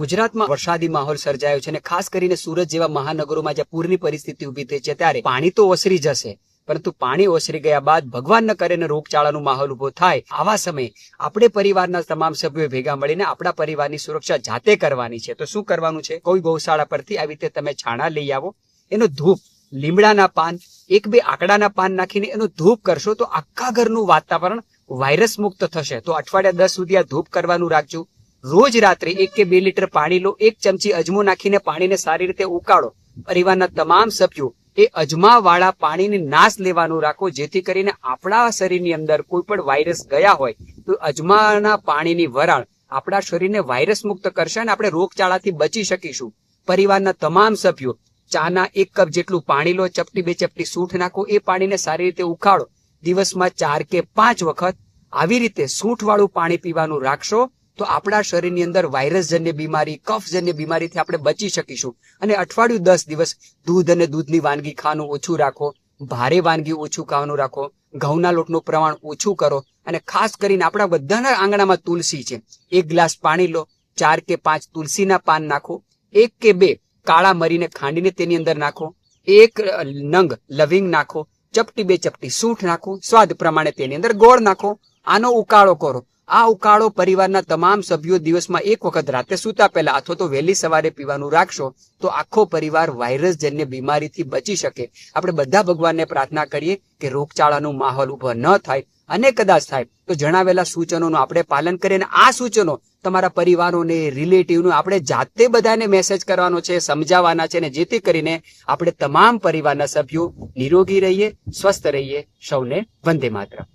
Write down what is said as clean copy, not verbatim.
ગુજરાતમાં વરસાદી માહોલ સર્જાયો છે અને ખાસ કરીને સુરત જેવા મહાનગરોમાં જ્યાં પૂરની પરિસ્થિતિ ઊભી થઈ છે ત્યારે પાણી તો ઓસરી જશે, પરંતુ પાણી ઓસરી ગયા બાદ ભગવાન ન કરે ને રોગચાળાનો માહોલ ઉભો થાય, આવા સમયે આપણે પરિવારના તમામ સભ્યો ભેગા મળીને આપણા પરિવારની સુરક્ષા જાતે કરવાની છે. તો શું કરવાનું છે? કોઈ ગૌશાળા પરથી આવી રીતે તમે છાણા લઈ આવો, એનો ધૂપ લીમડાના પાન, એક બે આકડાના પાન નાખીને એનો ધૂપ કરશો તો આખા ઘરનું વાતાવરણ વાયરસ મુક્ત થશે. તો અઠવાડિયા 10 સુધી આ ધૂપ કરવાનું રાખજો. રોજ રાત્રે 1 કે 2 લીટર પાણી લો, 1 ચમચી અજમો નાખીને પાણીને સારી રીતે ઉકાળો. પરિવારના તમામ સભ્યો એ અજમાવાળા પાણીને નાશ લેવાનું રાખો, જેથી કરીને આપણા શરીરની અંદર કોઈ પણ વાયરસ ગયા હોય તો અજમાના પાણીની વરાળ આપણા શરીરને વાયરસ મુક્ત કરશે અને આપણે રોગચાળાથી બચી શકીશું. પરિવારના તમામ સભ્યો ચાના 1 કપ જેટલું પાણી લો, ચપટી 2 ચપટી સૂંઠ નાખો, એ પાણીને સારી રીતે ઉકાળો. દિવસમાં 4 કે 5 વખત આવી રીતે સૂંઠવાળું પાણી પીવાનું રાખશો તો આપણા શરીરની અંદર વાયરસજન્ય બીમારી, કફજન્ય બીમારીથી આપણે બચી શકીશું. અને અઠવાડિયું 10 દિવસ દૂધ અને દૂધની વાનગી ખાવાનું ઓછું રાખો, ભારે વાનગી ઓછું ખાવાનું રાખો, ઘઉંના લોટનું પ્રમાણ ઓછું કરો. અને ખાસ કરીને આપણા બધાના આંગણામાં તુલસી છે, 1 ગ્લાસ પાણી લો, 4 કે 5 તુલસીના પાન નાખો, 1 કે 2 કાળા મરીને ખાંડીને તેની અંદર નાખો, 1 નંગ લવિંગ નાખો, ચપટી 2 ચપટી સૂંઠ નાખો, સ્વાદ પ્રમાણે તેની અંદર ગોળ નાખો. આનો ઉકાળો કરો. આ ઉકાળો પરિવારના તમામ સભ્યો દિવસમાં 1 વખત રાતે સૂતા પહેલા અથવા તો વહેલી સવારે પીવાનું રાખશો તો આખો પરિવાર વાયરસજન્ય બીમારીથી બચી શકે. આપણે બધા ભગવાનને પ્રાર્થના કરીએ કે રોગચાળાનો માહોલ ઉભો ન થાય, અને કદાચ થાય તો જણાવેલા સૂચનોનું આપણે પાલન કરીએ. અને આ સૂચનો તમારા પરિવારોને, રિલેટિવને આપણે જાતે બધાને મેસેજ કરવાનો છે, સમજાવવાના છે, ને જેથી કરીને આપણે તમામ પરિવારના સભ્યો નિરોગી રહીએ, સ્વસ્થ રહીએ. સૌને વંદે માતરમ.